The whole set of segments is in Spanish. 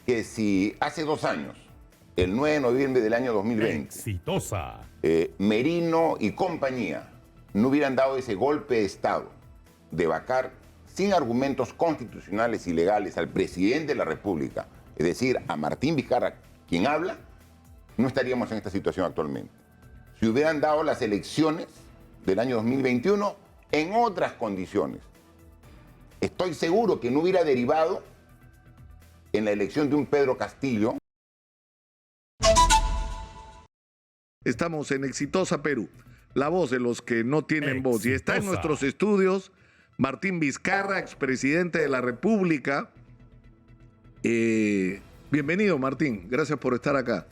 que si hace 2 años, el 9 de noviembre del año 2020, Exitosa. Merino y compañía no hubieran dado ese golpe de Estado de vacar sin argumentos constitucionales y legales al presidente de la República, es decir, a Martín Vizcarra, quien habla, no estaríamos en esta situación actualmente. Si hubieran dado las elecciones del año 2021 en otras condiciones, estoy seguro que no hubiera derivado en la elección de un Pedro Castillo. Estamos en Exitosa Perú, la voz de los que no tienen voz. Y está en Exitosa. nuestros estudios Martín Vizcarra, expresidente de la República. Bienvenido, Martín. Gracias por estar acá.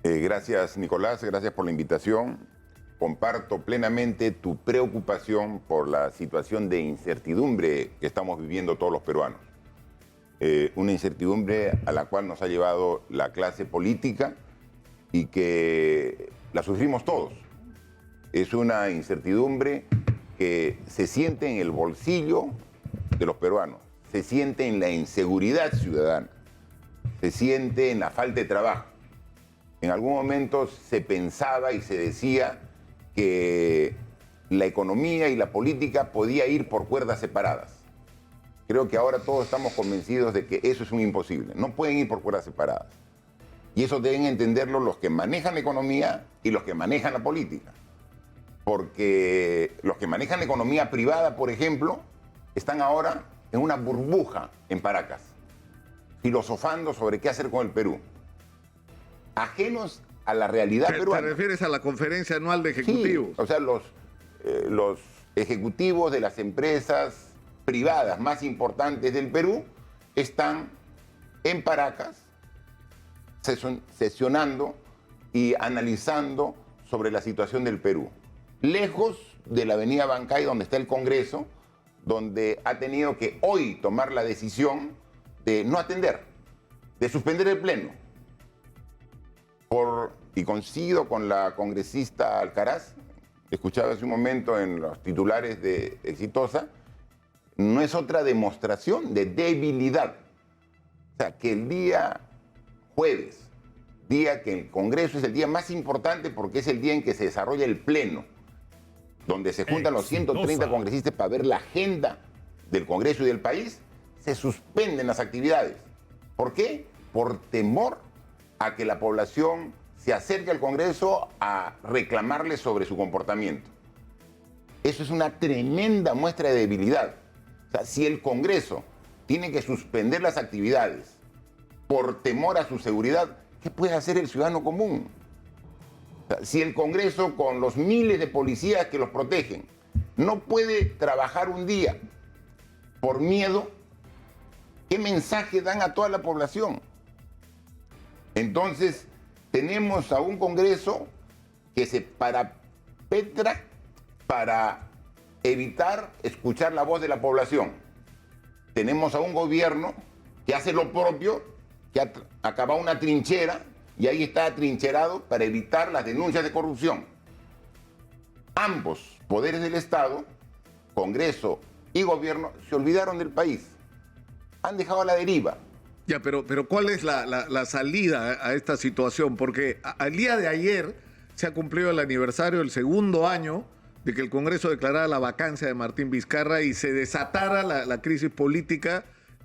Gracias, Nicolás, gracias por la invitación. Comparto plenamente tu preocupación por la situación de incertidumbre que estamos viviendo todos los peruanos. Una incertidumbre a la cual nos ha llevado la clase política y que la sufrimos todos. Es una incertidumbre que se siente en el bolsillo de los peruanos, se siente en la inseguridad ciudadana, se siente en la falta de trabajo. En algún momento se pensaba y se decía que la economía y la política podía ir por cuerdas separadas. Creo que ahora todos estamos convencidos de que eso es un imposible. No pueden ir por cuerdas separadas. Y eso deben entenderlo los que manejan la economía y los que manejan la política. Porque los que manejan la economía privada, por ejemplo, están ahora en una burbuja en Paracas, filosofando sobre qué hacer con el Perú. Ajenos a la realidad peruana. ¿Te refieres a la conferencia anual de ejecutivos? Sí, o sea, los ejecutivos de las empresas privadas más importantes del Perú están en Paracas sesionando y analizando sobre la situación del Perú. Lejos de la avenida Bancay, donde está el Congreso, donde ha tenido que hoy tomar la decisión de no atender, de suspender el pleno. Y coincido con la congresista Alcaraz, escuchaba hace un momento en los titulares de Exitosa, no es otra demostración de debilidad. O sea, que el día jueves, día que el Congreso es el día más importante porque es el día en que se desarrolla el pleno, donde se juntan los 130 congresistas para ver la agenda del Congreso y del país, se suspenden las actividades. ¿Por qué? Por temor a que la población se acerque al Congreso a reclamarle sobre su comportamiento. Eso es una tremenda muestra de debilidad. O sea, si el Congreso tiene que suspender las actividades por temor a su seguridad, ¿qué puede hacer el ciudadano común? O sea, si el Congreso, con los miles de policías que los protegen, no puede trabajar un día por miedo, ¿qué mensaje dan a toda la población? Entonces, tenemos a un Congreso que se parapetra para evitar escuchar la voz de la población. Tenemos a un gobierno que hace lo propio, que ha acabado una trinchera y ahí está atrincherado para evitar las denuncias de corrupción. Ambos poderes del Estado, Congreso y gobierno, se olvidaron del país. Han dejado a la deriva. Ya, pero ¿cuál es la salida a esta situación? Porque al día de ayer se ha cumplido el aniversario, el segundo año de que el Congreso declarara la vacancia de Martín Vizcarra y se desatara la crisis política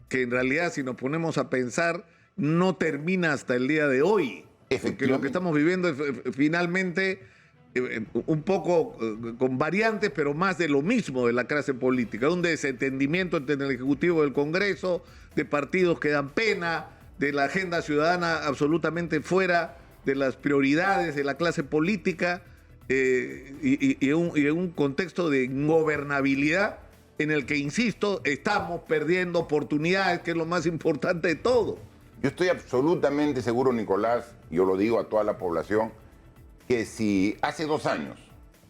que en realidad, si nos ponemos a pensar, no termina hasta el día de hoy. Porque lo que estamos viviendo es finalmente un poco con variantes, pero más de lo mismo de la clase política. Un desentendimiento entre el Ejecutivo y el Congreso, de partidos que dan pena, de la agenda ciudadana absolutamente fuera de las prioridades de la clase política y en un contexto de ingobernabilidad en el que, insisto, estamos perdiendo oportunidades, que es lo más importante de todo. Yo estoy absolutamente seguro, Nicolás, yo lo digo a toda la población, que si hace 2 años,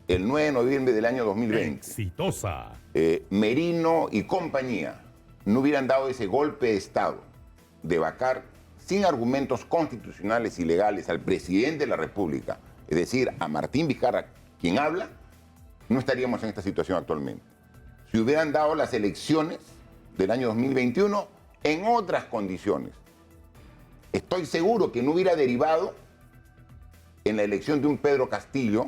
el 9 de noviembre del año 2020, Exitosa. Merino y compañía no hubieran dado ese golpe de Estado de vacar sin argumentos constitucionales y legales al presidente de la República, es decir, a Martín Vizcarra, quien habla, no estaríamos en esta situación actualmente. Si hubieran dado las elecciones del año 2021 en otras condiciones, estoy seguro que no hubiera derivado en la elección de un Pedro Castillo,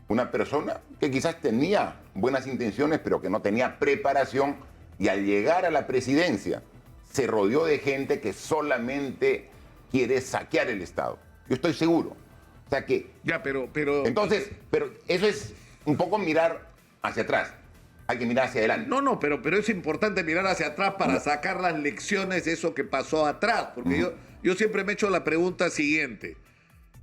una persona que quizás tenía buenas intenciones, pero que no tenía preparación, y al llegar a la presidencia se rodeó de gente que solamente quiere saquear el Estado. Yo estoy seguro. O sea que... Ya, pero... Entonces, pero eso es un poco mirar hacia atrás. Hay que mirar hacia adelante. No, pero es importante mirar hacia atrás para sacar las lecciones de eso que pasó atrás. Porque yo siempre me he hecho la pregunta siguiente.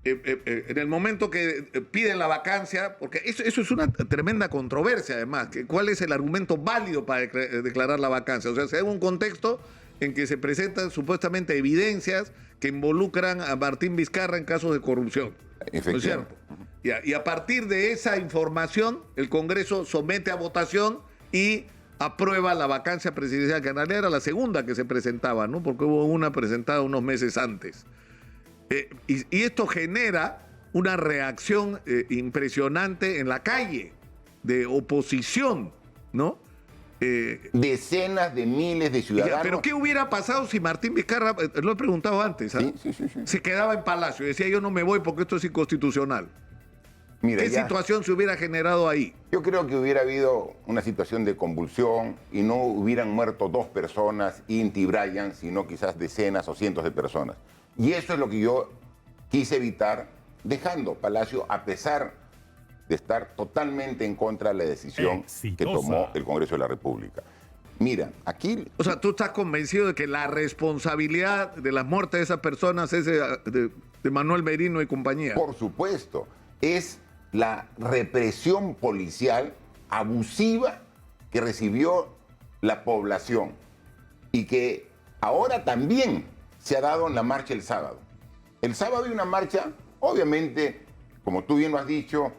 En el momento que piden la vacancia, porque eso es una tremenda controversia además, ¿cuál es el argumento válido para declarar la vacancia? O sea, se da un contexto en que se presentan supuestamente evidencias que involucran a Martín Vizcarra en casos de corrupción. ¿No es cierto? Y a partir de esa información, el Congreso somete a votación y aprueba la vacancia presidencial, que en realidad era la segunda que se presentaba, ¿no? Porque hubo una presentada unos meses antes. Y esto genera una reacción impresionante en la calle, de oposición, ¿no? Decenas de miles de ciudadanos. Pero ¿qué hubiera pasado si Martín Vizcarra, lo he preguntado antes, sí. se quedaba en Palacio y decía yo no me voy porque esto es inconstitucional? Mira, ¿Qué situación se hubiera generado ahí? Yo creo que hubiera habido una situación de convulsión y no hubieran muerto 2 personas, Inti y Brian, sino quizás decenas o cientos de personas. Y eso es lo que yo quise evitar dejando Palacio, a pesar de estar totalmente en contra de la decisión que tomó el Congreso de la República. Mira, aquí... O sea, ¿tú estás convencido de que la responsabilidad de la muerte de esas personas es de Manuel Merino y compañía? Por supuesto, es la represión policial abusiva que recibió la población y que ahora también se ha dado en la marcha el sábado. El sábado hay una marcha, obviamente, como tú bien lo has dicho,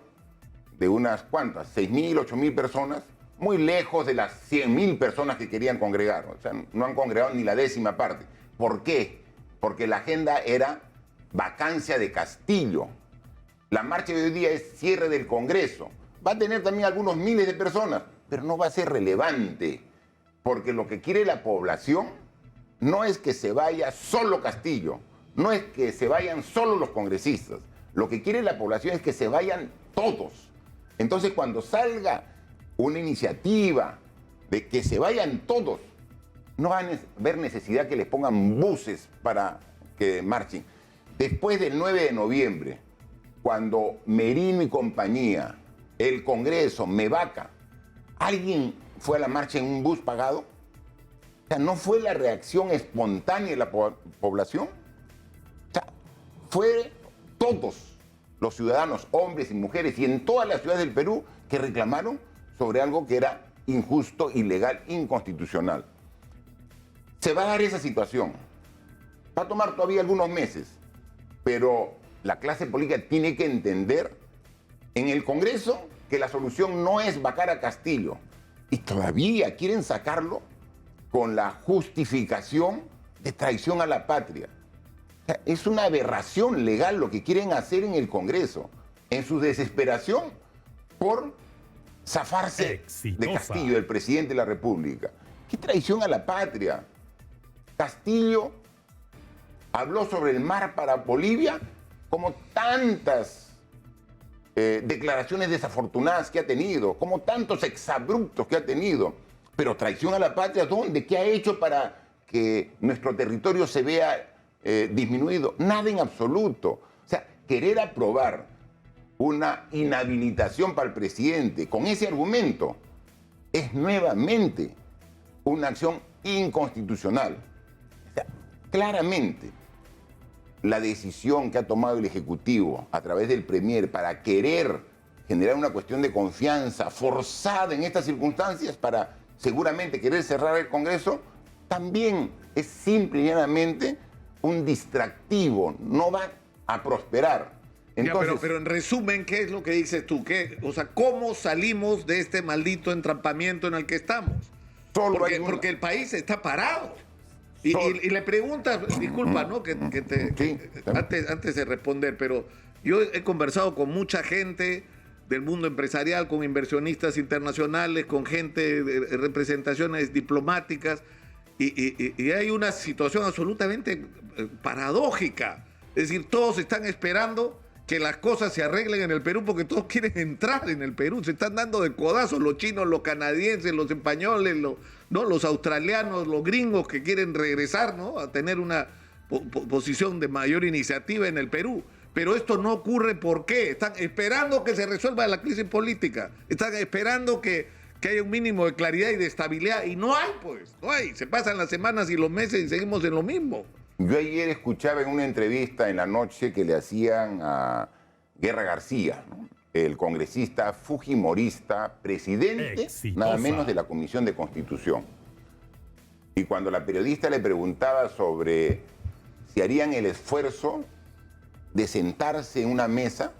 de unas cuantas, 6.000, 8.000 personas, muy lejos de las 100.000 personas que querían congregar. O sea, no han congregado ni la 10ª parte. ¿Por qué? Porque la agenda era vacancia de Castillo. La marcha de hoy día es cierre del Congreso. Va a tener también algunos miles de personas, pero no va a ser relevante, porque lo que quiere la población no es que se vaya solo Castillo, no es que se vayan solo los congresistas. Lo que quiere la población es que se vayan todos. Entonces, cuando salga una iniciativa de que se vayan todos, no van a haber necesidad que les pongan buses para que marchen. Después del 9 de noviembre, cuando Merino y compañía, el Congreso, Mevaca, ¿alguien fue a la marcha en un bus pagado? O sea, ¿no fue la reacción espontánea de la población? O sea, fue todos los ciudadanos, hombres y mujeres, y en todas las ciudades del Perú, que reclamaron sobre algo que era injusto, ilegal, inconstitucional. Se va a dar esa situación. Va a tomar todavía algunos meses, pero la clase política tiene que entender en el Congreso que la solución no es vacar a Castillo, y todavía quieren sacarlo con la justificación de traición a la patria. O sea, es una aberración legal lo que quieren hacer en el Congreso, en su desesperación por zafarse de Castillo, el presidente de la República. ¿Qué traición a la patria? Castillo habló sobre el mar para Bolivia como tantas declaraciones desafortunadas que ha tenido, como tantos exabruptos que ha tenido. Pero traición a la patria, ¿dónde? ¿Qué ha hecho para que nuestro territorio se vea disminuido? Nada en absoluto. O sea, querer aprobar una inhabilitación para el presidente con ese argumento es nuevamente una acción inconstitucional. O sea, claramente, la decisión que ha tomado el Ejecutivo a través del Premier para querer generar una cuestión de confianza forzada en estas circunstancias para seguramente querer cerrar el Congreso, también es simple y llanamente un distractivo, no va a prosperar. Entonces, pero en resumen, ¿qué es lo que dices tú? O sea, ¿cómo salimos de este maldito entrampamiento en el que estamos? Porque el país está parado. Y le preguntas, disculpa, ¿no? Antes de responder, pero yo he conversado con mucha gente del mundo empresarial, con inversionistas internacionales, con gente de representaciones diplomáticas, y hay una situación absolutamente paradójica. Es decir, todos están esperando que las cosas se arreglen en el Perú porque todos quieren entrar en el Perú. Se están dando de codazos los chinos, los canadienses, los españoles, los australianos, los gringos que quieren regresar, ¿no?, a tener una posición de mayor iniciativa en el Perú. Pero esto no ocurre, ¿por qué? Están esperando que se resuelva la crisis política. Están esperando que haya un mínimo de claridad y de estabilidad. Y no hay, pues, no hay. Se pasan las semanas y los meses y seguimos en lo mismo. Yo ayer escuchaba en una entrevista en la noche que le hacían a Guerra García, ¿no?, el congresista fujimorista, presidente, nada menos, de la Comisión de Constitución. Y cuando la periodista le preguntaba sobre si harían el esfuerzo de sentarse en una mesa,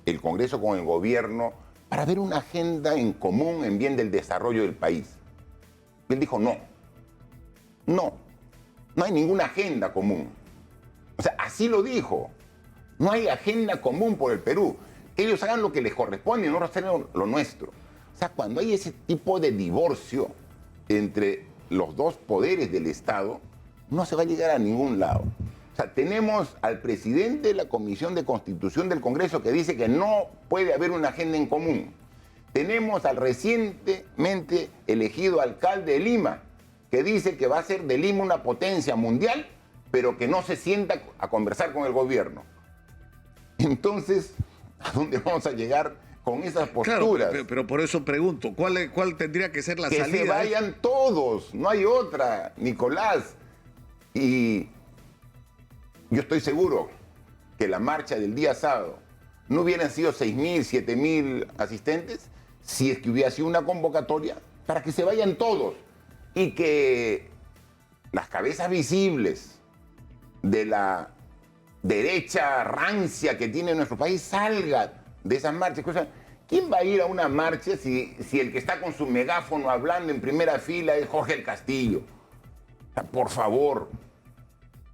el Congreso con el gobierno, para ver una agenda en común en bien del desarrollo del país. Él dijo no hay ninguna agenda común. O sea, así lo dijo. No hay agenda común por el Perú. Ellos hagan lo que les corresponde y nosotros hacemos lo nuestro. O sea, cuando hay ese tipo de divorcio entre los dos poderes del Estado, no se va a llegar a ningún lado. O sea, tenemos al presidente de la Comisión de Constitución del Congreso que dice que no puede haber una agenda en común. Tenemos al recientemente elegido alcalde de Lima, que dice que va a ser de Lima una potencia mundial, pero que no se sienta a conversar con el gobierno. Entonces, ¿a dónde vamos a llegar con esas posturas? Claro, pero por eso pregunto, ¿cuál tendría que ser la salida? Que se vayan todos, no hay otra, Nicolás. Y yo estoy seguro que la marcha del día sábado no hubieran sido 6.000, 7.000 asistentes si es que hubiera sido una convocatoria para que se vayan todos y que las cabezas visibles de la derecha rancia que tiene nuestro país salgan de esas marchas. ¿Quién va a ir a una marcha si el que está con su megáfono hablando en primera fila es Jorge el Castillo? O sea, por favor,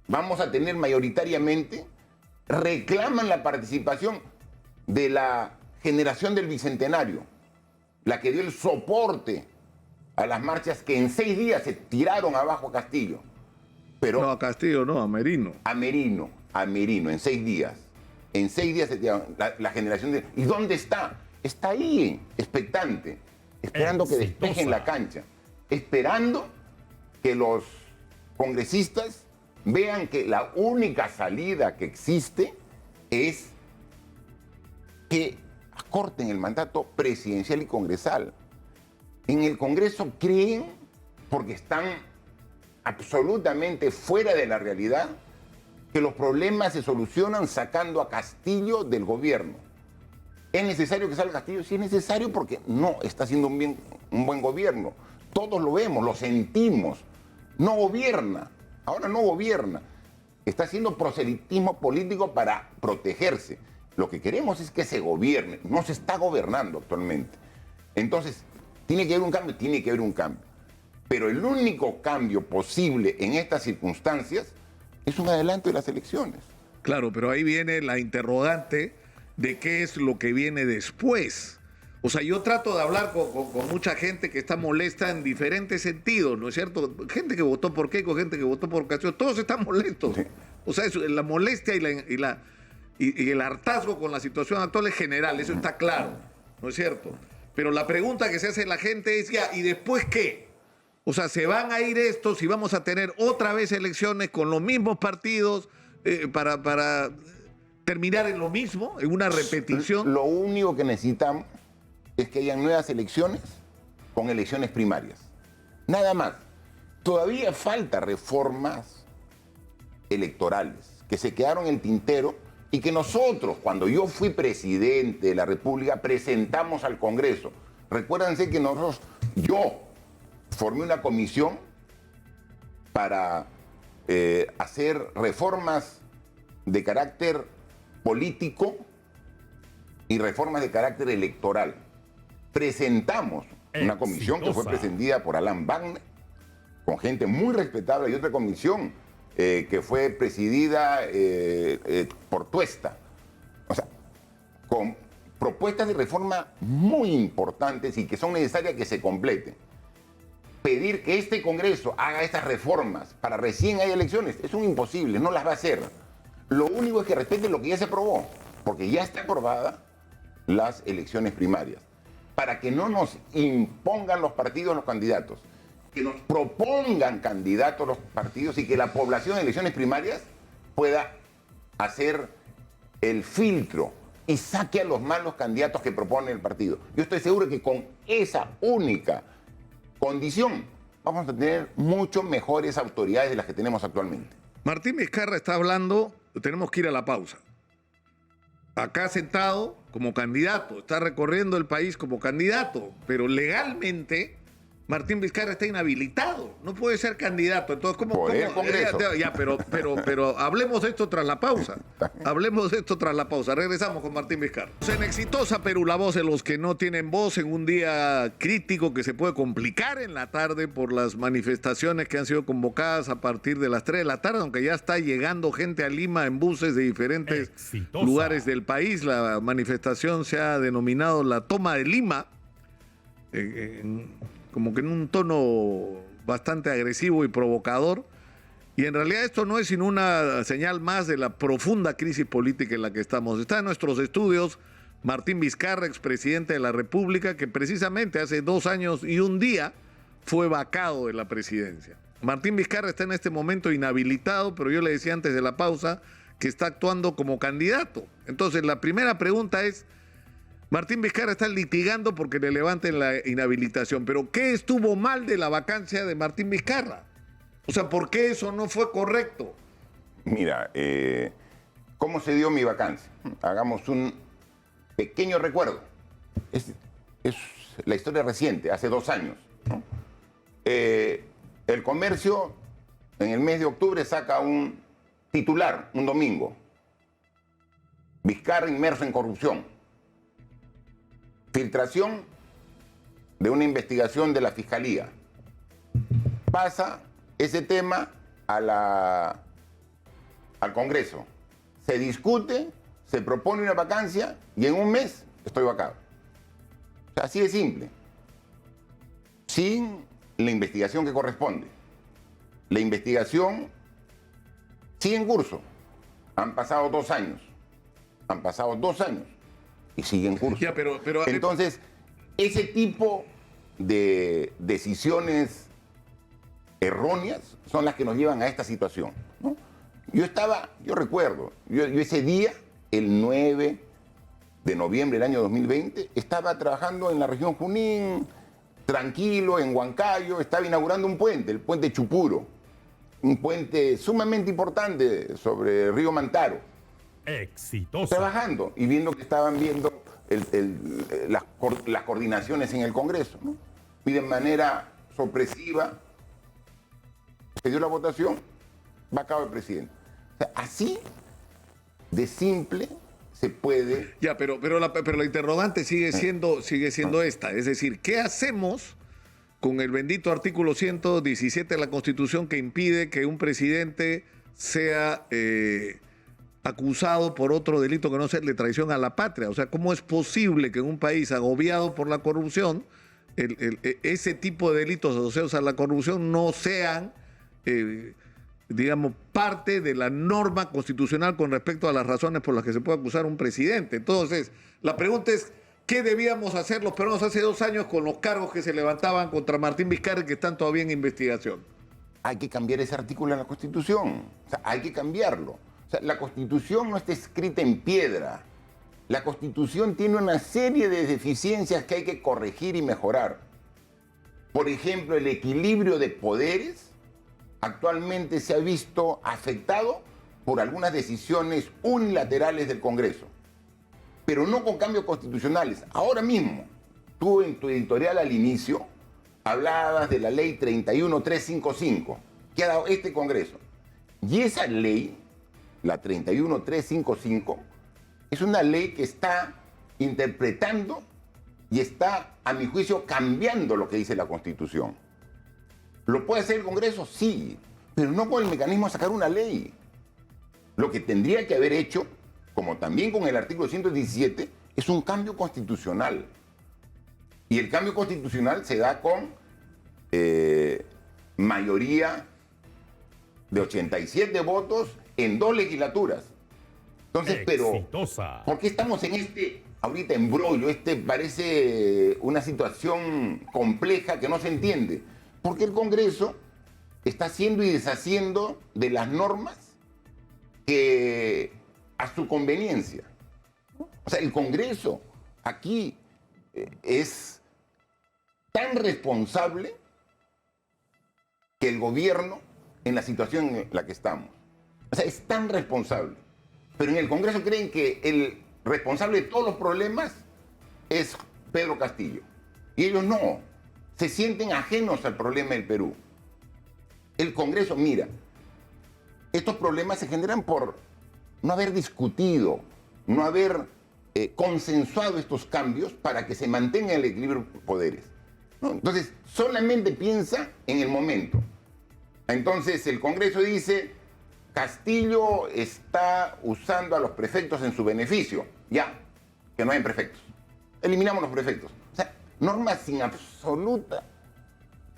vamos a tener mayoritariamente, reclaman la participación de la generación del Bicentenario, la que dio el soporte a las marchas que en 6 días se tiraron abajo a Castillo. Pero no, a Castillo no, a Merino. A Merino, en 6 días. En 6 días se tiraron la generación de... ¿Y dónde está? Está ahí, expectante, esperando que despejen la cancha, esperando que los congresistas vean que la única salida que existe es que acorten el mandato presidencial y congresal. En el Congreso creen, porque están absolutamente fuera de la realidad, que los problemas se solucionan sacando a Castillo del gobierno. ¿Es necesario que salga Castillo? Sí, es necesario porque no está haciendo un buen gobierno. Todos lo vemos, lo sentimos. No gobierna. Ahora no gobierna. Está haciendo proselitismo político para protegerse. Lo que queremos es que se gobierne. No se está gobernando actualmente. Entonces, ¿tiene que haber un cambio? Tiene que haber un cambio. Pero el único cambio posible en estas circunstancias es un adelanto de las elecciones. Claro, pero ahí viene la interrogante de qué es lo que viene después. O sea, yo trato de hablar con mucha gente que está molesta en diferentes sentidos, ¿no es cierto? Gente que votó por Keiko, gente que votó por Castillo, todos están molestos. Sí. O sea, la molestia y el hartazgo con la situación actual es general, eso está claro, ¿no es cierto? Pero la pregunta que se hace la gente es, ya, ¿y después qué? O sea, ¿se van a ir estos y vamos a tener otra vez elecciones con los mismos partidos para terminar en lo mismo, en una repetición? Lo único que necesitamos es que hayan nuevas elecciones con elecciones primarias. Nada más. Todavía falta reformas electorales que se quedaron en el tintero y que nosotros, cuando yo fui presidente de la República, presentamos al Congreso. Recuérdense que yo formé una comisión para hacer reformas de carácter político y reformas de carácter electoral. Presentamos una comisión que fue presidida por Alan Wagner, con gente muy respetable, y otra comisión que fue presidida por Tuesta. O sea, con propuestas de reforma muy importantes y que son necesarias que se completen. pedir que este Congreso haga estas reformas para recién haya elecciones es un imposible, no las va a hacer. Lo único es que respeten lo que ya se aprobó, porque ya está aprobada las elecciones primarias, para que no nos impongan los partidos los candidatos, que nos propongan candidatos los partidos y que la población en elecciones primarias pueda hacer el filtro y saque a los malos candidatos que propone el partido. Yo estoy seguro que con esa única condición vamos a tener mucho mejores autoridades de las que tenemos actualmente. Martín Vizcarra está hablando, tenemos que ir a la pausa. Acá sentado como candidato, está recorriendo el país como candidato, pero legalmente Martín Vizcarra está inhabilitado, no puede ser candidato. Entonces, Por el Congreso. Pero hablemos de esto tras la pausa. Hablemos de esto tras la pausa. Regresamos con Martín Vizcarra. En Exitosa Perú, la voz de los que no tienen voz en un día crítico que se puede complicar en la tarde por las manifestaciones que han sido convocadas a partir de las 3 de la tarde, aunque ya está llegando gente a Lima en buses de diferentes lugares del país. La manifestación se ha denominado la Toma de Lima, como que en un tono bastante agresivo y provocador. Y en realidad esto no es sino una señal más de la profunda crisis política en la que estamos. Está en nuestros estudios Martín Vizcarra, expresidente de la República, que precisamente hace 2 años y un día fue vacado de la presidencia. Martín Vizcarra está en este momento inhabilitado, pero yo le decía antes de la pausa que está actuando como candidato. Entonces, la primera pregunta es: Martín Vizcarra está litigando porque le levanten la inhabilitación, pero ¿qué estuvo mal de la vacancia de Martín Vizcarra? O sea, ¿por qué eso no fue correcto? Mira, ¿cómo se dio mi vacancia? Hagamos un pequeño recuerdo. Es la historia reciente, hace 2 años, ¿no? El Comercio en el mes de octubre saca un titular, un domingo: Vizcarra inmerso en corrupción. Filtración de una investigación de la Fiscalía. Pasa ese tema al Congreso. Se discute, se propone una vacancia y en un mes estoy vacado. O sea, así de simple. Sin la investigación que corresponde. La investigación sigue en curso. Han pasado 2 años. Han pasado 2 años. Y sigue en curso. Ya, pero entonces, ese tipo de decisiones erróneas son las que nos llevan a esta situación, ¿no? Yo recuerdo, yo ese día, el 9 de noviembre del año 2020, estaba trabajando en la región Junín, tranquilo, en Huancayo, estaba inaugurando un puente, el puente Chupuro, un puente sumamente importante sobre el río Mantaro. Exitosa. Trabajando y viendo que estaban viendo las coordinaciones en el Congreso, ¿no? Y de manera sorpresiva se dio la votación, vacado el presidente. O sea, así de simple se puede. Ya, pero la interrogante sigue siendo esta. Es decir, ¿qué hacemos con el bendito artículo 117 de la Constitución que impide que un presidente sea acusado por otro delito que no sea de traición a la patria? O sea, ¿cómo es posible que en un país agobiado por la corrupción ese tipo de delitos asociados a la corrupción no sean, digamos, parte de la norma constitucional con respecto a las razones por las que se puede acusar a un presidente? Entonces, la pregunta es: ¿qué debíamos hacer los peruanos hace 2 años con los cargos que se levantaban contra Martín Vizcarra y que están todavía en investigación? Hay que cambiar ese artículo en la Constitución. O sea, hay que cambiarlo. O sea, la Constitución no está escrita en piedra. La Constitución tiene una serie de deficiencias que hay que corregir y mejorar. Por ejemplo, el equilibrio de poderes actualmente se ha visto afectado por algunas decisiones unilaterales del Congreso, pero no con cambios constitucionales. Ahora mismo, tú en tu editorial al inicio hablabas de la ley 31355 que ha dado este Congreso. Y esa ley, la 31355, es una ley que está interpretando y está, a mi juicio, cambiando lo que dice la Constitución. ¿Lo puede hacer el Congreso? Sí, pero no con el mecanismo de sacar una ley. Lo que tendría que haber hecho, como también con el artículo 117, es un cambio constitucional. Y el cambio constitucional se da con mayoría de 87 votos en 2 legislaturas. Entonces, Exitosa. pero ¿por qué estamos en ahorita embrollo? Parece una situación compleja que no se entiende. Porque el Congreso está haciendo y deshaciendo de las normas que a su conveniencia. O sea, el Congreso aquí es tan responsable que el gobierno en la situación en la que estamos. O sea, es tan responsable. Pero en el Congreso creen que el responsable de todos los problemas es Pedro Castillo. Y ellos no. Se sienten ajenos al problema del Perú. El Congreso, mira, estos problemas se generan por no haber discutido, no haber consensuado estos cambios para que se mantenga el equilibrio de poderes, ¿no? Entonces, solamente piensa en el momento. Entonces, el Congreso dice, Castillo está usando a los prefectos en su beneficio. Ya, que no hay prefectos. Eliminamos los prefectos. O sea, normas sin absoluta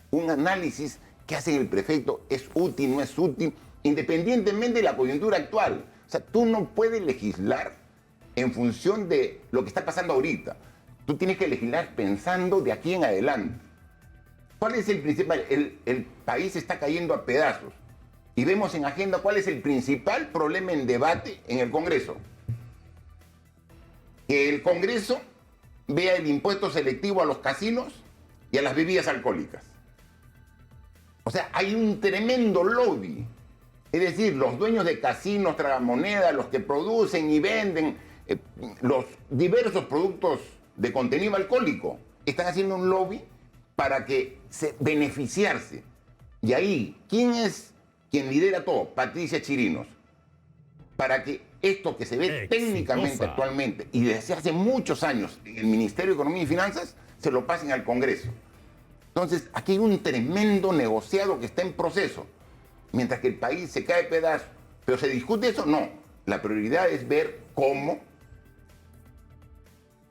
un análisis que hace el prefecto, es útil, no es útil, independientemente de la coyuntura actual. O sea, tú no puedes legislar en función de lo que está pasando ahorita. Tú tienes que legislar pensando de aquí en adelante. ¿Cuál es el principal? El país está cayendo a pedazos. Y vemos en agenda cuál es el principal problema en debate en el Congreso. Que el Congreso vea el impuesto selectivo a los casinos y a las bebidas alcohólicas. O sea, hay un tremendo lobby. Es decir, los dueños de casinos, tragamonedas, los que producen y venden los diversos productos de contenido alcohólico, están haciendo un lobby para que beneficiarse. Y ahí, ¿quién es quien lidera todo? Patricia Chirinos. Para que esto que se ve técnicamente actualmente y desde hace muchos años en el Ministerio de Economía y Finanzas, se lo pasen al Congreso. Entonces, aquí hay un tremendo negociado que está en proceso. Mientras que el país se cae de pedazos. ¿Pero se discute eso? No. La prioridad es ver cómo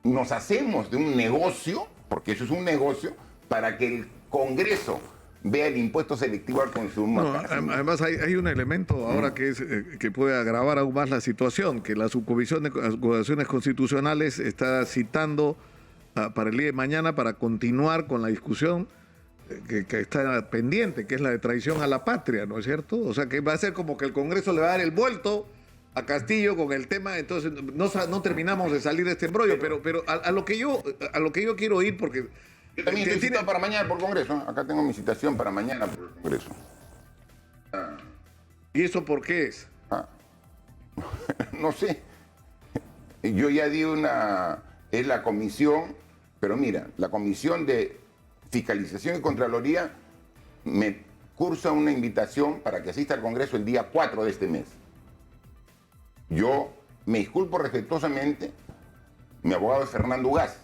nos hacemos de un negocio, porque eso es un negocio, para que el Congreso vea el impuesto selectivo al consumo. No, además hay un elemento ahora que puede agravar aún más la situación, que la Subcomisión de Acusaciones Constitucionales está citando para el día de mañana para continuar con la discusión que está pendiente, que es la de traición a la patria, ¿no es cierto? O sea, que va a ser como que el Congreso le va a dar el vuelto a Castillo con el tema, entonces no terminamos de salir de este embrollo, pero a lo que yo quiero ir, porque yo también estoy citado para mañana por el Congreso. Acá tengo mi citación para mañana por el Congreso. ¿Y eso por qué es? No sé. Yo ya di es la comisión, pero mira, la comisión de Fiscalización y Contraloría me cursa una invitación para que asista al Congreso el día 4 de este mes. Yo me disculpo respetuosamente, mi abogado es Fernando Ugaz,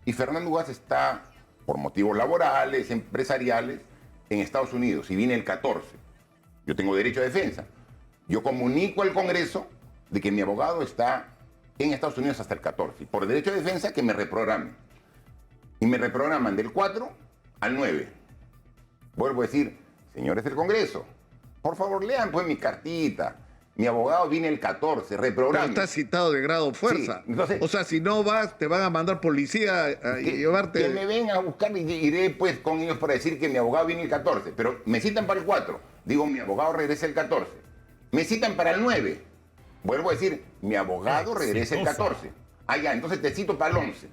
y Fernando Ugaz está por motivos laborales, empresariales, en Estados Unidos, y viene el 14. Yo tengo derecho a defensa. Yo comunico al Congreso de que mi abogado está en Estados Unidos hasta el 14, y por derecho de defensa que me reprogramen. Y me reprograman del 4 al 9. Vuelvo a decir, señores del Congreso, por favor lean pues mi cartita. Mi abogado viene el 14, reprogramen. Pero está citado de grado fuerza. Sí, entonces, o sea, si no vas, te van a mandar policía a llevarte. Que me vengan a buscar y iré pues con ellos para decir que mi abogado viene el 14. Pero me citan para el 4. Digo, mi abogado regresa el 14. Me citan para el 9. Vuelvo a decir, mi abogado regresa el 14. Ah, ya, entonces te cito para el 11.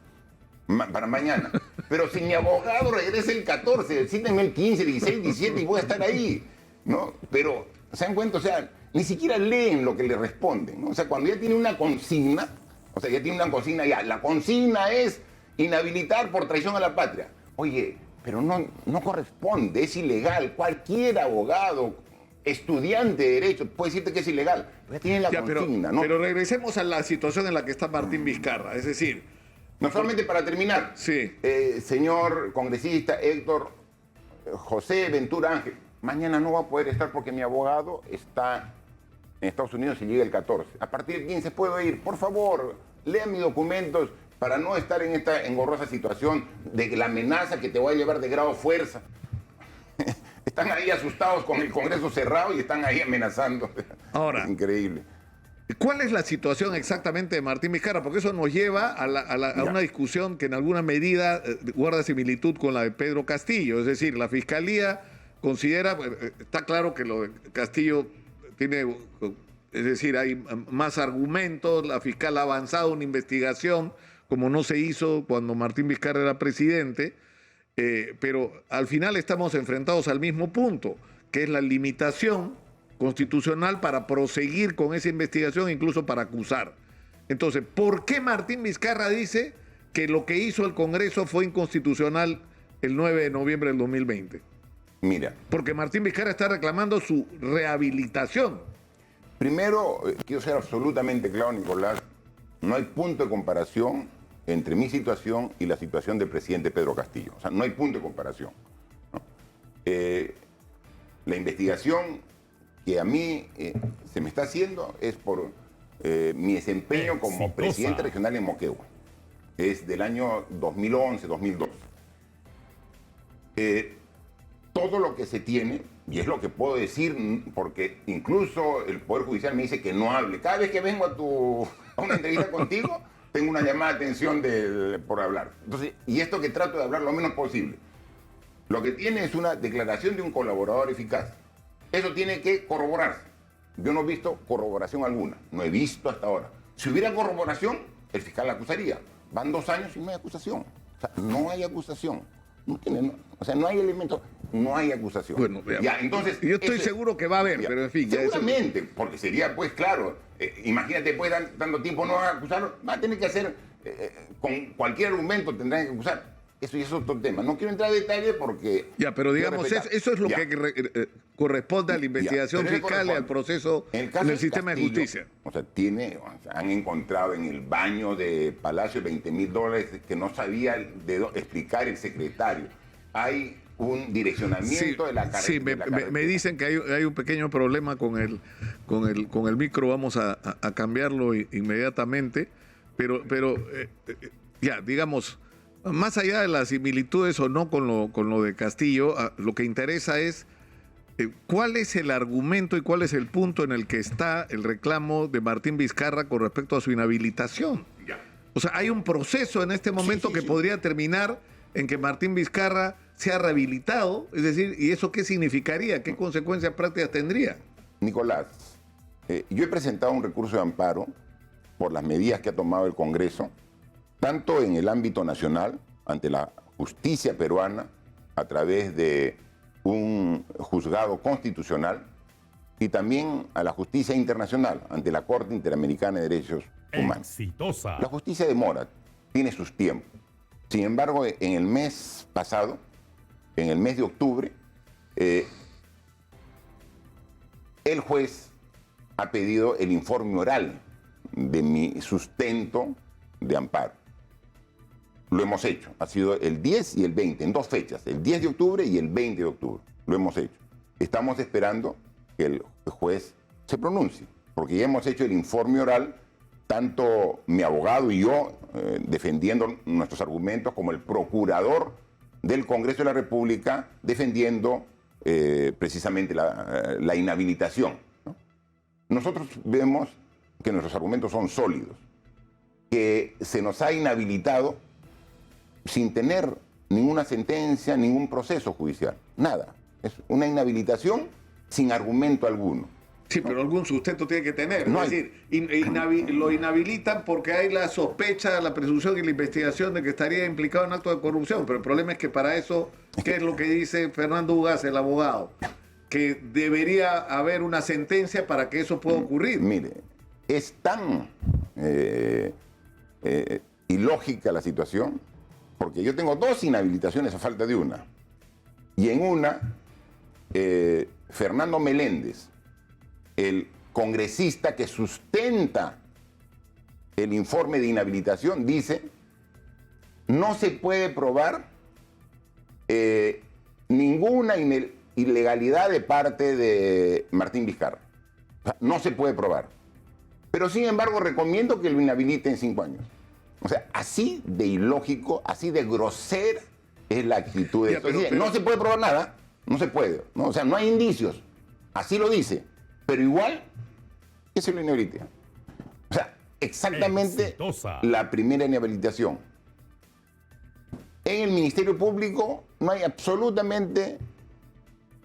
Para mañana. Pero si mi abogado regresa el 14, cítenme el 15, 16, 17 y voy a estar ahí, ¿no? Pero, ¿se dan cuenta? O sea, ni siquiera leen lo que le responden, ¿no? O sea, cuando ya tiene una consigna, ya, la consigna es inhabilitar por traición a la patria. Oye, pero no corresponde, es ilegal. Cualquier abogado, estudiante de Derecho, puede decirte que es ilegal. Pero ya tiene la consigna, ¿no? Pero regresemos a la situación en la que está Martín Vizcarra, es decir... No solamente para terminar, sí. Señor congresista Héctor José Ventura Ángel, mañana no va a poder estar porque mi abogado está en Estados Unidos y llega el 14. A partir del 15 puedo ir. Por favor, lea mis documentos para no estar en esta engorrosa situación de la amenaza que te voy a llevar de grado fuerza. están ahí asustados con el Congreso cerrado y están ahí amenazando. Ahora, es increíble. ¿Cuál es la situación exactamente de Martín Vizcarra? Porque eso nos lleva a una discusión que en alguna medida guarda similitud con la de Pedro Castillo. Es decir, la Fiscalía considera, está claro que lo de Castillo tiene, es decir, hay más argumentos, la fiscal ha avanzado una investigación como no se hizo cuando Martín Vizcarra era presidente, pero al final estamos enfrentados al mismo punto, que es la limitación constitucional para proseguir con esa investigación, incluso para acusar. Entonces, ¿por qué Martín Vizcarra dice que lo que hizo el Congreso fue inconstitucional el 9 de noviembre del 2020? Mira. Porque Martín Vizcarra está reclamando su rehabilitación. Primero, quiero ser absolutamente claro, Nicolás, no hay punto de comparación entre mi situación y la situación del presidente Pedro Castillo. O sea, no hay punto de comparación, ¿no? La investigación que a mí se me está haciendo es por mi desempeño como presidente regional en Moquegua. Es del año 2011, 2012. Todo lo que se tiene, y es lo que puedo decir, porque incluso el Poder Judicial me dice que no hable. Cada vez que vengo a una entrevista contigo, tengo una llamada de atención por hablar. Entonces, y esto que trato de hablar lo menos posible. Lo que tiene es una declaración de un colaborador eficaz. Eso tiene que corroborarse. Yo no he visto corroboración alguna. No he visto hasta ahora. Si hubiera corroboración, el fiscal la acusaría. Van 2 años y no hay acusación. O sea, no hay acusación. O sea, no hay elementos, no hay acusación. Bueno, ya, entonces, yo estoy seguro que va a haber, pero en fin. Seguramente, porque sería, pues, claro, imagínate, pues, dando tiempo no van a acusarlo, va a tener que hacer, con cualquier argumento tendrán que acusar. Eso ya es otro tema. No quiero entrar en detalle porque... Ya, pero digamos, eso es lo que corresponde a la investigación fiscal y al proceso en el sistema de justicia. O sea, han encontrado en el baño de Palacio $20,000 que no sabía explicar el secretario. Hay un direccionamiento de la carretera. Sí, me dicen que hay un pequeño problema con el micro. Vamos a cambiarlo inmediatamente. Pero ya, digamos... Más allá de las similitudes o no con lo de Castillo, lo que interesa es cuál es el argumento y cuál es el punto en el que está el reclamo de Martín Vizcarra con respecto a su inhabilitación. O sea, hay un proceso en este momento que podría terminar en que Martín Vizcarra sea rehabilitado, es decir, ¿y eso qué significaría? ¿Qué consecuencias prácticas tendría? Nicolás, yo he presentado un recurso de amparo por las medidas que ha tomado el Congreso, tanto en el ámbito nacional, ante la justicia peruana, a través de un juzgado constitucional, y también a la justicia internacional, ante la Corte Interamericana de Derechos Humanos. Exitosa. La justicia demora, tiene sus tiempos. Sin embargo, en el mes pasado, en el mes de octubre, el juez ha pedido el informe oral de mi sustento de amparo. Lo hemos hecho. Ha sido el 10 y el 20, en 2 fechas, el 10 de octubre y el 20 de octubre. Lo hemos hecho. Estamos esperando que el juez se pronuncie, porque ya hemos hecho el informe oral, tanto mi abogado y yo, defendiendo nuestros argumentos, como el procurador del Congreso de la República, defendiendo precisamente la inhabilitación, ¿no? Nosotros vemos que nuestros argumentos son sólidos, que se nos ha inhabilitado sin tener ninguna sentencia, ningún proceso judicial, nada. Es una inhabilitación sin argumento alguno. Sí, pero algún sustento tiene que tener. No es decir, lo inhabilitan porque hay la sospecha, la presunción y la investigación de que estaría implicado en actos de corrupción. Pero el problema es que para eso, ¿qué es lo que dice Fernando Ugaz, el abogado? Que debería haber una sentencia para que eso pueda ocurrir. Mire, es tan ilógica la situación, porque yo tengo 2 inhabilitaciones a falta de una. Y en una, Fernando Meléndez, el congresista que sustenta el informe de inhabilitación, dice: no se puede probar ninguna ilegalidad de parte de Martín Vizcarra. O sea, no se puede probar. Pero sin embargo recomiendo que lo inhabiliten 5 años. O sea, así de ilógico, así de grosera es la actitud de esto. No se puede probar nada. no se puede, ¿no? O sea, no hay indicios, así lo dice, pero igual que se lo inhabilite. O sea, exactamente Exitosa. la primera inhabilitación. En el Ministerio Público no hay absolutamente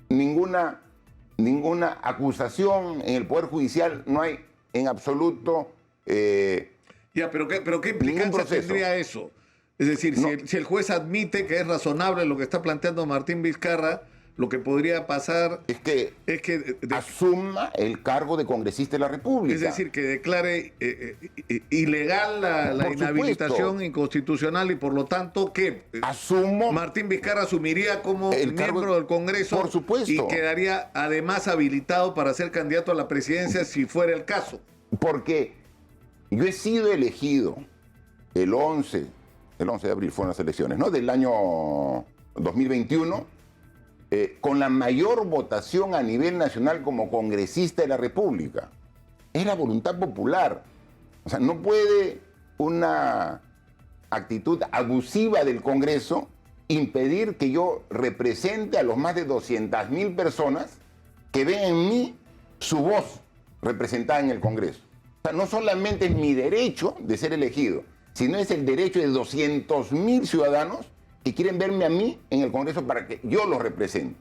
ninguna acusación, en el Poder Judicial no hay en absoluto... Ya, pero ¿qué implicancia proceso. tendría eso? Es decir, No. si el juez admite que es razonable lo que está planteando Martín Vizcarra, lo que podría pasar es que es que asuma el cargo de congresista de la República. es decir, que declare ilegal la Por inhabilitación, supuesto. inconstitucional, y por lo tanto que Asumo Martín Vizcarra asumiría como el cargo- miembro del Congreso, por supuesto. y quedaría además habilitado para ser candidato a la presidencia si fuera el caso. porque yo he sido elegido el 11 de abril fueron las elecciones, ¿no? Del año 2021, con la mayor votación a nivel nacional como congresista de la República. Es la voluntad popular. O sea, no puede una actitud abusiva del Congreso impedir que yo represente a los más de 200.000 personas que ven en mí su voz representada en el Congreso. O sea, no solamente es mi derecho de ser elegido, sino es el derecho de 200.000 ciudadanos que quieren verme a mí en el Congreso para que yo los represente.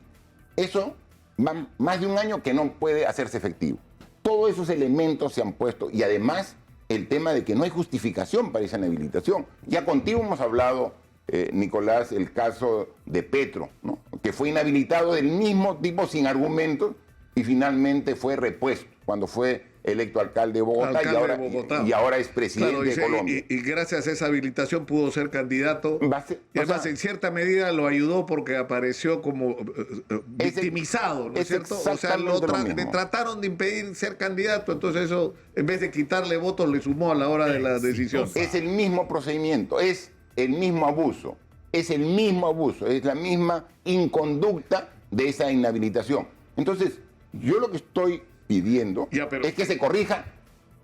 Eso va más de un año que no puede hacerse efectivo. Todos esos elementos se han puesto y además el tema de que no hay justificación para esa inhabilitación. Ya contigo hemos hablado, Nicolás, el caso de Petro, ¿no? Que fue inhabilitado del mismo tipo sin argumentos y finalmente fue repuesto cuando fue electo alcalde de Bogotá, Alcalde de Bogotá. y ahora es presidente Claro, de Colombia. y gracias a esa habilitación pudo ser candidato. Y además, en cierta medida lo ayudó porque apareció como victimizado, ¿no es cierto? O sea, le trataron de impedir ser candidato, entonces eso, en vez de quitarle votos, le sumó a la hora de la decisión. Es el mismo procedimiento, es el mismo abuso, es la misma inconducta de esa inhabilitación. Entonces, yo lo que estoy pidiendo es que se corrija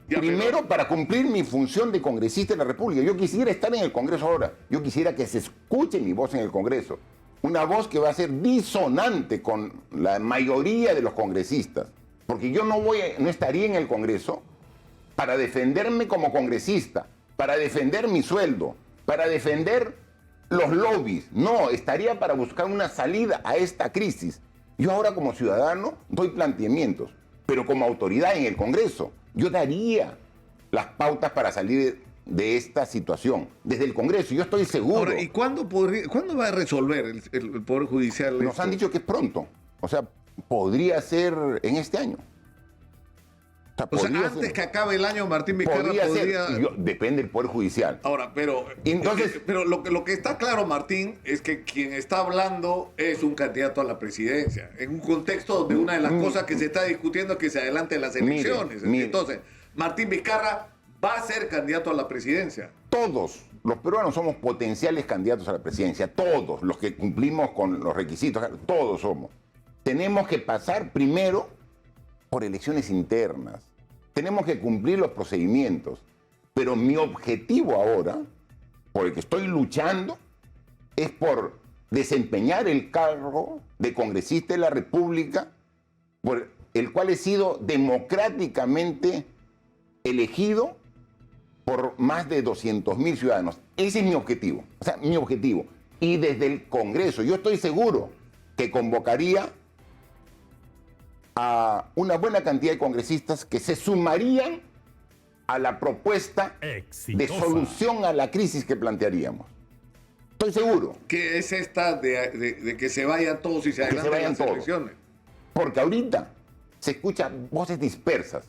primero para cumplir mi función de congresista de la República. Yo quisiera estar en el Congreso ahora, yo quisiera que se escuche mi voz en el Congreso, una voz que va a ser disonante con la mayoría de los congresistas, porque yo no estaría en el Congreso para defenderme como congresista, para defender mi sueldo, para defender los lobbies. No, estaría para buscar una salida a esta crisis. Yo ahora como ciudadano doy planteamientos, pero como autoridad en el Congreso, yo daría las pautas para salir de esta situación. Desde el Congreso, yo estoy seguro. Ahora, ¿y cuándo va a resolver el Poder Judicial Nos esto? han dicho que es pronto. O sea, podría ser en este año. O sea, antes que acabe el año, Martín Vizcarra podría podría... ser. Depende del Poder Judicial. Ahora, pero Entonces- lo que está claro, Martín, es que quien está hablando es un candidato a la presidencia, en un contexto donde una de las cosas que se está discutiendo es que se adelanten las elecciones. Mire. Entonces, Martín Vizcarra va a ser candidato a la presidencia. Todos los peruanos somos potenciales candidatos a la presidencia. Todos los que cumplimos con los requisitos, todos somos. Tenemos que pasar primero por elecciones internas. Tenemos que cumplir los procedimientos. Pero mi objetivo ahora, por el que estoy luchando, es por desempeñar el cargo de congresista de la República, por el cual he sido democráticamente elegido por más de 200.000 ciudadanos. Ese es mi objetivo. O sea, mi objetivo. Y desde el Congreso, yo estoy seguro que convocaría a una buena cantidad de congresistas que se sumarían a la propuesta Exitosa. de solución a la crisis que plantearíamos. Estoy seguro. ¿Qué es esta de que se vayan todos y se adelanten vayan las todos. elecciones? Porque ahorita se escuchan voces dispersas.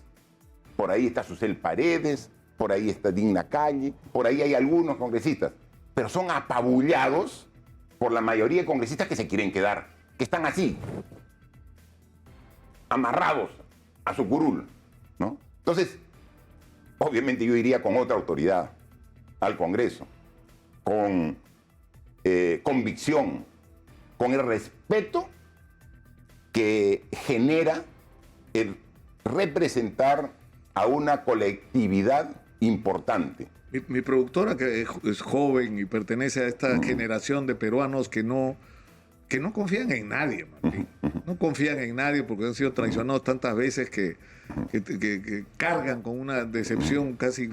Por ahí está Susel Paredes, por ahí está Digna Calle, por ahí hay algunos congresistas, pero son apabullados por la mayoría de congresistas que se quieren quedar, que están así, amarrados a su curul, ¿no? Entonces, obviamente yo iría con otra autoridad al Congreso, con convicción, con el respeto que genera el representar a una colectividad importante. Mi productora, que es joven y pertenece a esta generación de peruanos que no que no confían en nadie, Martín. No confían en nadie porque han sido traicionados tantas veces que cargan con una decepción casi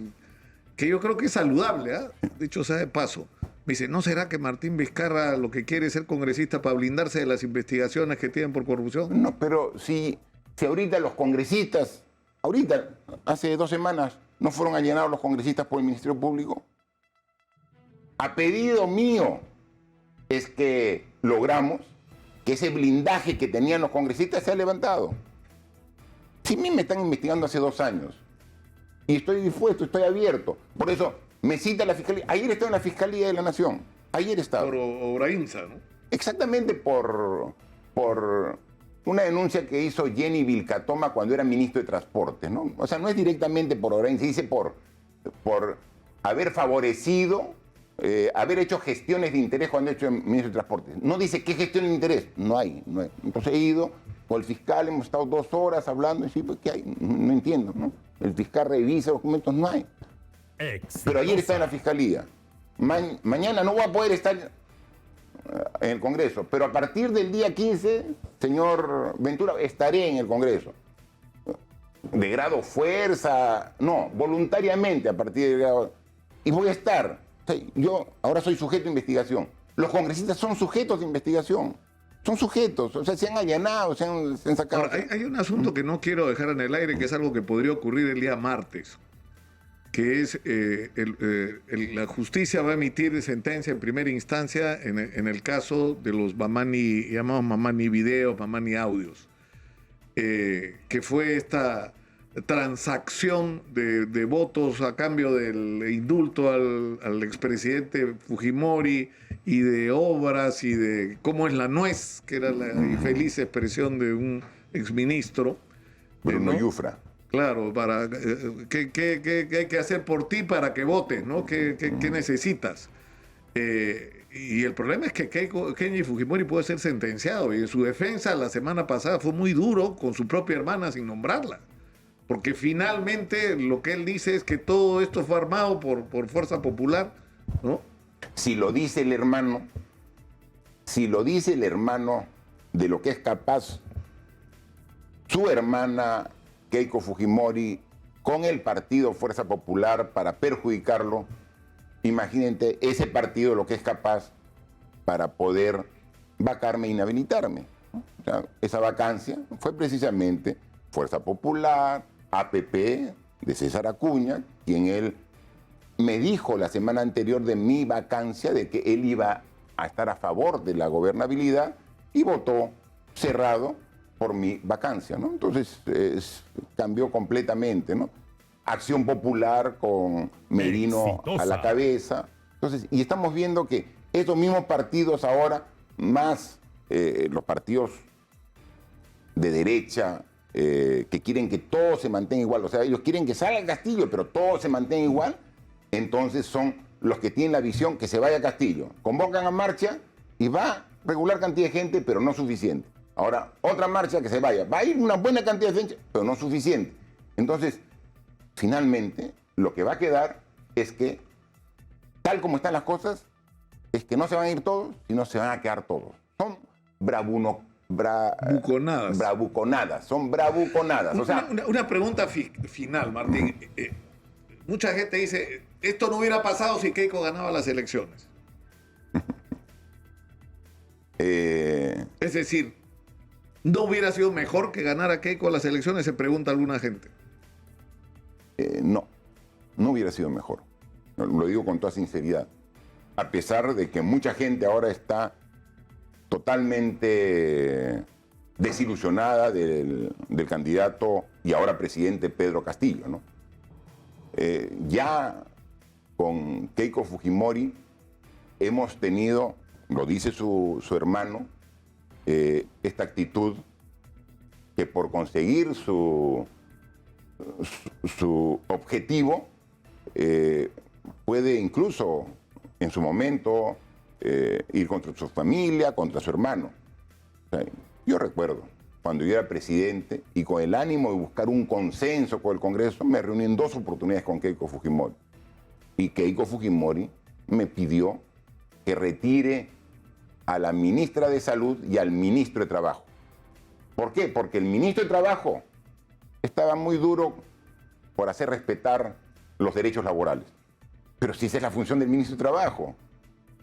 que yo creo que es saludable, ¿eh? Dicho sea de paso. Me dice, ¿no será que Martín Vizcarra lo que quiere es ser congresista para blindarse de las investigaciones que tienen por corrupción? No, pero si ahorita los congresistas, ahorita, hace 2 semanas, no fueron allanados los congresistas por el Ministerio Público. A pedido mío es que logramos que ese blindaje que tenían los congresistas sea levantado. Si a mí me están investigando hace 2 años y estoy dispuesto, estoy abierto, por eso me cita la Fiscalía. Ayer estaba en la Fiscalía de la Nación. Ayer estaba. Por Obrainsa, ¿no? Exactamente por una denuncia que hizo Jenny Vilcatoma cuando era ministro de Transportes, ¿no? O sea, no es directamente por Obrainsa, se dice por haber favorecido, haber hecho gestiones de interés cuando ha hecho ministro de Transportes. No dice qué gestión de interés. No hay. Entonces he ido con el fiscal, hemos estado 2 horas hablando y sí, pues, ¿qué hay? No entiendo, ¿no? El fiscal revisa los documentos, no hay. Pero ayer estaba en la Fiscalía. Mañana no voy a poder estar en el Congreso, pero a partir del día 15, señor Ventura, estaré en el Congreso. De grado fuerza, no, voluntariamente a partir del grado. Y voy a estar. O sea, yo ahora soy sujeto de investigación. Los congresistas son sujetos de investigación. Son sujetos, o sea, se han allanado, se han sacado. Ahora, hay un asunto que no quiero dejar en el aire, que es algo que podría ocurrir el día martes, que es la justicia va a emitir sentencia en primera instancia en el caso de los llamados Mamani videos, Mamani audios, que fue esta transacción de votos a cambio del indulto al expresidente Fujimori y de obras y de cómo es la nuez, que era la infeliz expresión de un exministro. Bruno ¿no? Yufra. Claro, para ¿qué hay que hacer por ti para que votes, ¿no? ¿Qué necesitas? Y el problema es que Kenji Fujimori puede ser sentenciado, y en su defensa la semana pasada fue muy duro con su propia hermana sin nombrarla, porque finalmente lo que él dice es que todo esto fue armado por Fuerza Popular, ¿no? Si lo dice el hermano de lo que es capaz su hermana Keiko Fujimori con el partido Fuerza Popular para perjudicarlo, imagínate ese partido lo que es capaz para poder vacarme e inhabilitarme. O sea, esa vacancia fue precisamente Fuerza Popular, APP de César Acuña, quien él me dijo la semana anterior de mi vacancia de que él iba a estar a favor de la gobernabilidad y votó cerrado por mi vacancia, ¿no? Entonces cambió completamente, ¿no? Acción Popular con Merino a la cabeza. Entonces, y estamos viendo que estos mismos partidos ahora, más los partidos de derecha, que quieren que todo se mantenga igual, o sea, ellos quieren que salga Castillo, pero todo se mantenga igual, entonces son los que tienen la visión que se vaya a Castillo. Convocan a marcha y va regular cantidad de gente, pero no suficiente. Ahora, otra marcha que se vaya. Va a ir una buena cantidad de gente, pero no suficiente. Entonces, finalmente, lo que va a quedar es que, tal como están las cosas, es que no se van a ir todos, sino se van a quedar todos. Son bravuconadas. Son bravuconadas. O sea, una pregunta final, Martín. Mucha gente dice, esto no hubiera pasado si Keiko ganaba las elecciones. Es decir, ¿no hubiera sido mejor que ganara Keiko las elecciones? Se pregunta alguna gente. No hubiera sido mejor. Lo digo con toda sinceridad. A pesar de que mucha gente ahora está totalmente desilusionada del candidato y ahora presidente Pedro Castillo, ¿no? Ya con Keiko Fujimori hemos tenido, lo dice su hermano, esta actitud que por conseguir su objetivo puede incluso en su momento ir contra su familia, contra su hermano. O sea, yo recuerdo cuando yo era presidente y con el ánimo de buscar un consenso con el Congreso, me reuní en 2 oportunidades con Keiko Y Keiko Fujimori me pidió que retire a la ministra de Salud y al ministro de Trabajo. ¿Por qué? Porque el ministro de Trabajo estaba muy duro por hacer respetar los derechos laborales. Pero si esa es la función del ministro de Trabajo.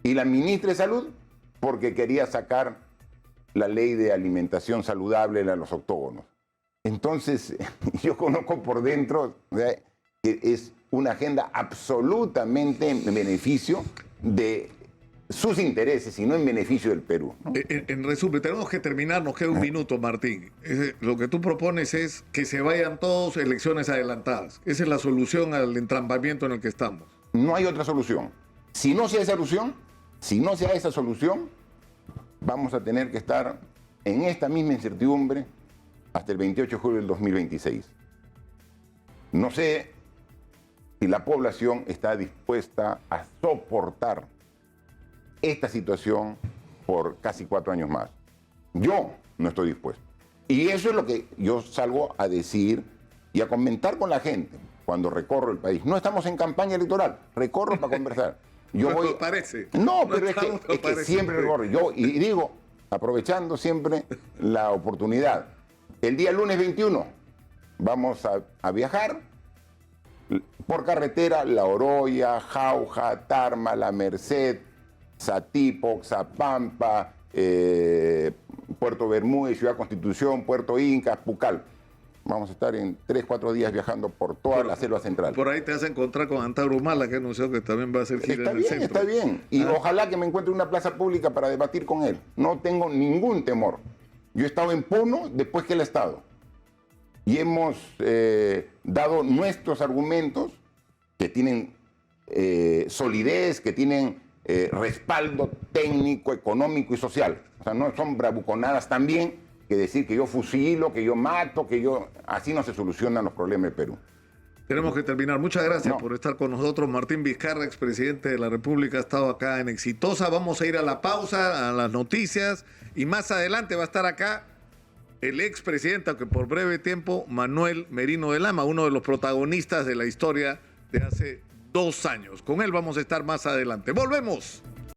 Y la ministra de Salud, porque quería sacar la ley de alimentación saludable a los octógonos. Entonces, yo conozco por dentro, o sea, que es una agenda absolutamente en beneficio de sus intereses y no en beneficio del Perú, ¿no? En resumen, tenemos que terminar, nos queda un minuto, Martín. Lo que tú propones es que se vayan todos elecciones adelantadas. Esa es la solución al entrampamiento en el que estamos. No hay otra solución. Si no se da esa solución, vamos a tener que estar en esta misma incertidumbre hasta el 28 de julio del 2026. No sé si la población está dispuesta a soportar esta situación por casi 4 años más. Yo no estoy dispuesto. Y eso es lo que yo salgo a decir y a comentar con la gente cuando recorro el país. No estamos en campaña electoral, recorro para conversar. Yo voy... parece. No, pero es que siempre recorro. Yo, y digo, aprovechando siempre la oportunidad, el día lunes 21 vamos a viajar por carretera, La Oroya, Jauja, Tarma, La Merced, Satipo, Xapampa, Puerto Bermúdez, Ciudad Constitución, Puerto Incas, Pucal. Vamos a estar en 3-4 días viajando por toda la selva central. Por ahí te vas a encontrar con Antauro Humala, que anunció que también va a hacer gira en el centro. Está bien. Y ojalá que me encuentre una plaza pública para debatir con él. No tengo ningún temor. Yo he estado en Puno después que él ha estado. Y hemos dado nuestros argumentos que tienen solidez, que tienen respaldo técnico, económico y social. O sea, no son bravuconadas también que decir que yo fusilo, que yo mato, que yo... Así no se solucionan los problemas del Perú. Tenemos que terminar. Muchas gracias por estar con nosotros. Martín Vizcarra, expresidente de la República, ha estado acá en Exitosa. Vamos a ir a la pausa, a las noticias, y más adelante va a estar acá el expresidente, aunque por breve tiempo, Manuel Merino de Lama, uno de los protagonistas de la historia de hace 2 años. Con él vamos a estar más adelante. ¡Volvemos!